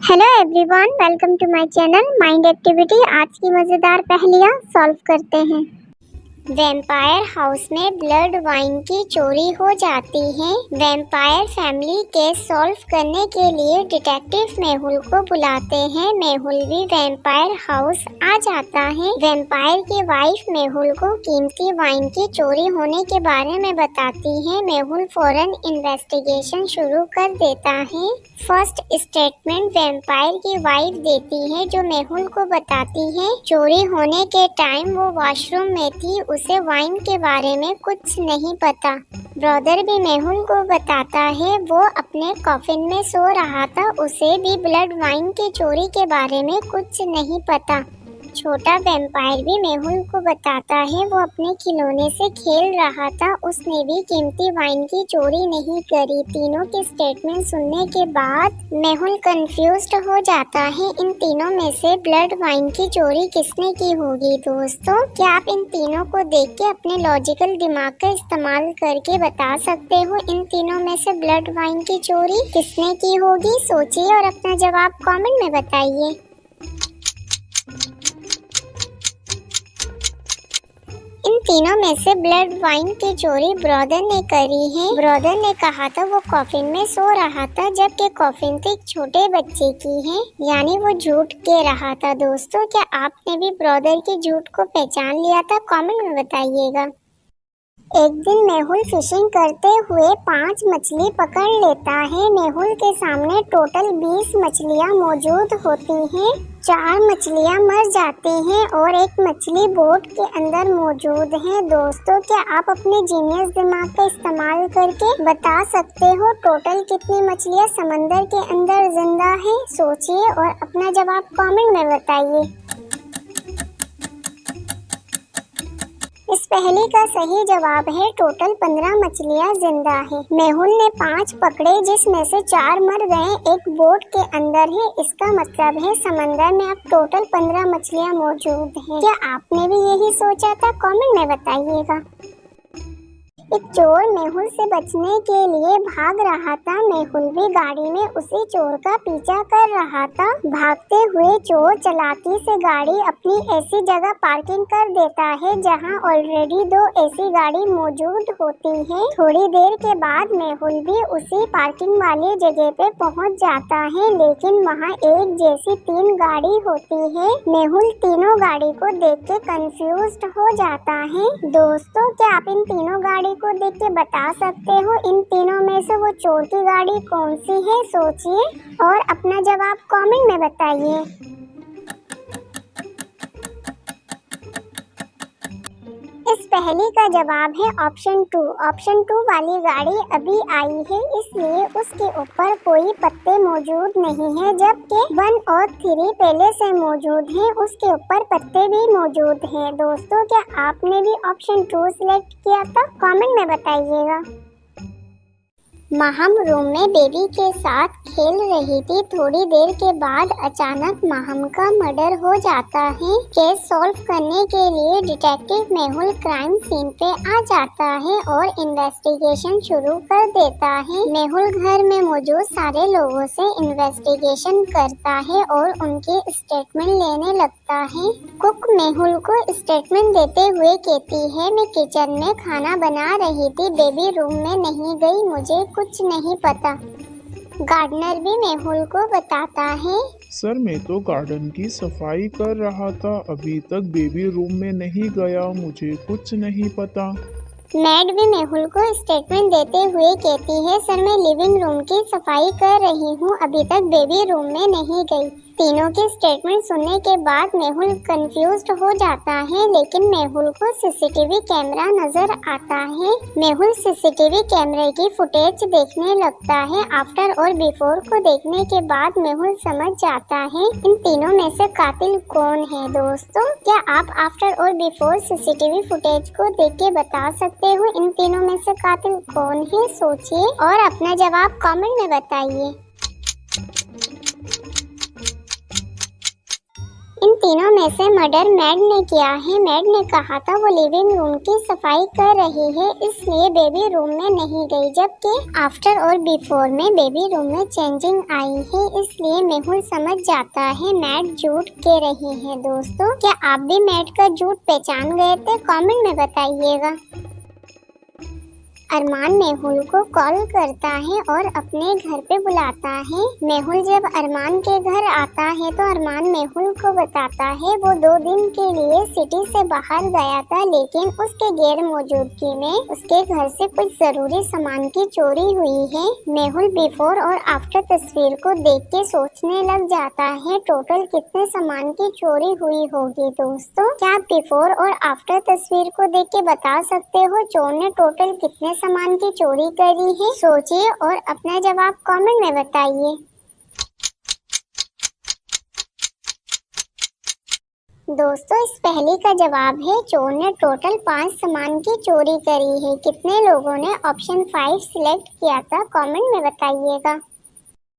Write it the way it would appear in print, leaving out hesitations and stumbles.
Hello everyone, welcome to my channel mind activity. आज की मज़ेदार पहेलियाँ सॉल्व करते हैं। वैम्पायर हाउस में ब्लड वाइन की चोरी हो जाती है। वैम्पायर फैमिली केस सॉल्व करने के लिए डिटेक्टिव मेहुल को बुलाते हैं। मेहुल भी वैम्पायर हाउस आ जाता है। वैम्पायर की वाइफ मेहुल को कीमती वाइन की चोरी होने के बारे में बताती है। मेहुल फौरन इन्वेस्टिगेशन शुरू कर देता है। फर्स्ट स्टेटमेंट वैम्पायर की वाइफ देती है, जो मेहुल को बताती है चोरी होने के टाइम वो वॉशरूम में थी, उसे वाइन के बारे में कुछ नहीं पता। ब्रदर भी मेहुल को बताता है वो अपने कॉफिन में सो रहा था, उसे भी ब्लड वाइन की चोरी के बारे में कुछ नहीं पता। छोटा वैम्पायर भी मेहुल को बताता है वो अपने खिलौने से खेल रहा था, उसने भी कीमती वाइन की चोरी नहीं करी। तीनों के स्टेटमेंट सुनने के बाद मेहुल कंफ्यूज्ड हो जाता है। इन तीनों में से ब्लड वाइन की चोरी किसने की होगी? दोस्तों, क्या आप इन तीनों को देख के अपने लॉजिकल दिमाग का इस्तेमाल करके बता सकते हो इन तीनों में से ब्लड वाइन की चोरी किसने की होगी? सोचिए और अपना जवाब कमेंट में बताइए। इन तीनों में से ब्लड वाइन की चोरी ब्रदर ने करी है। ब्रदर ने कहा था वो कॉफिन में सो रहा था, जबकि कॉफिन तो एक छोटे बच्चे की है, यानी वो झूठ कह रहा था। दोस्तों, क्या आपने भी ब्रदर की झूठ को पहचान लिया था? कमेंट में बताइएगा। एक दिन मेहुल फिशिंग करते हुए 5 मछली पकड़ लेता है। मेहुल के सामने टोटल 20 मछलियाँ मौजूद होती हैं। 4 मछलियाँ मर जाती हैं और एक मछली बोट के अंदर मौजूद है। दोस्तों, क्या आप अपने जीनियस दिमाग का इस्तेमाल करके बता सकते हो टोटल कितनी मछलियाँ समंदर के अंदर जिंदा है? सोचिए और अपना जवाब कमेंट में बताइए। इस पहेली का सही जवाब है टोटल 15 मछलियाँ जिंदा है। मेहुल ने 5 पकड़े, जिसमें से 4 मर गए, एक बोट के अंदर है। इसका मतलब है समंदर में अब टोटल 15 मछलियाँ मौजूद हैं। क्या आपने भी यही सोचा था? कमेंट में बताइएगा। एक चोर मेहुल से बचने के लिए भाग रहा था। मेहुल भी गाड़ी में उसी चोर का पीछा कर रहा था। भागते हुए चोर चालाकी से गाड़ी अपनी ऐसी जगह पार्किंग कर देता है जहां ऑलरेडी 2 ऐसी गाड़ी मौजूद होती है। थोड़ी देर के बाद मेहुल भी उसी पार्किंग वाली जगह पे पहुंच जाता है, लेकिन वहां एक जैसी 3 गाड़ी होती है। मेहुल तीनों गाड़ी को देख के कंफ्यूज्ड हो जाता है। दोस्तों, क्या आप इन तीनों गाड़ी को देख के बता सकते हो इन तीनों में से वो चोर की गाड़ी कौन सी है? सोचिए और अपना जवाब कमेंट में बताइए। इस पहेली का जवाब है ऑप्शन 2। ऑप्शन 2 वाली गाड़ी अभी आई है, इसलिए उसके ऊपर कोई पत्ते मौजूद नहीं है, जबकि 1 और 3 पहले से मौजूद हैं, उसके ऊपर पत्ते भी मौजूद हैं। दोस्तों, क्या आपने भी ऑप्शन 2 सिलेक्ट किया था? कमेंट में बताइएगा। माहम रूम में बेबी के साथ खेल रही थी। थोड़ी देर के बाद अचानक माहम का मर्डर हो जाता है। केस सॉल्व करने के लिए डिटेक्टिव मेहुल क्राइम सीन पे आ जाता है और इन्वेस्टिगेशन शुरू कर देता है। मेहुल घर में मौजूद सारे लोगों से इन्वेस्टिगेशन करता है और उनके स्टेटमेंट लेने लगता है। कुक मेहुल को स्टेटमेंट देते हुए कहती है, मैं किचन में खाना बना रही थी, बेबी रूम में नहीं गई, मुझे कुछ नहीं पता। गार्डनर भी मेहुल को बताता है, सर मैं तो गार्डन की सफाई कर रहा था, अभी तक बेबी रूम में नहीं गया, मुझे कुछ नहीं पता। मैड भी मेहुल को स्टेटमेंट देते हुए कहती है, सर मैं लिविंग रूम की सफाई कर रही हूँ, अभी तक बेबी रूम में नहीं गई। तीनों के स्टेटमेंट सुनने के बाद मेहुल कंफ्यूज्ड हो जाता है, लेकिन मेहुल को सीसीटीवी कैमरा नजर आता है। मेहुल सीसीटीवी कैमरे की फुटेज देखने लगता है। आफ्टर और बिफोर को देखने के बाद मेहुल समझ जाता है इन तीनों में से कातिल कौन है। दोस्तों, क्या आप आफ्टर और बिफोर सीसीटीवी फुटेज को देख के बता सकते हो इन तीनों में से कातिल कौन है? सोचिए और अपना जवाब कमेंट में बताइए। इन तीनों में से मर्डर मैड ने किया है। मैड ने कहा था वो लिविंग रूम की सफाई कर रही है, इसलिए बेबी रूम में नहीं गई, जबकि आफ्टर और बिफोर में बेबी रूम में चेंजिंग आई है, इसलिए मेहुल समझ जाता है मैड झूठ कह रही है। दोस्तों, क्या आप भी मैड का झूठ पहचान गए थे? कमेंट में बताइएगा। अरमान मेहुल को कॉल करता है और अपने घर पे बुलाता है। मेहुल जब अरमान के घर आता है तो अरमान मेहुल को बताता है वो 2 दिन के लिए सिटी से बाहर गया था, लेकिन उसके गैर मौजूदगी में उसके घर से कुछ जरूरी सामान की चोरी हुई है। मेहुल बिफोर और आफ्टर तस्वीर को देख के सोचने लग जाता है टोटल कितने सामान की चोरी हुई होगी। दोस्तों, क्या आप बिफोर और आफ्टर तस्वीर को देख के बता सकते हो चोर ने टोटल कितने सामान की चोरी करी है? सोचिए और अपना जवाब कमेंट में बताइए। दोस्तों, इस पहली का जवाब है चोर ने टोटल 5 सामान की चोरी करी है। कितने लोगों ने ऑप्शन 5 सिलेक्ट किया था? कमेंट में बताइएगा।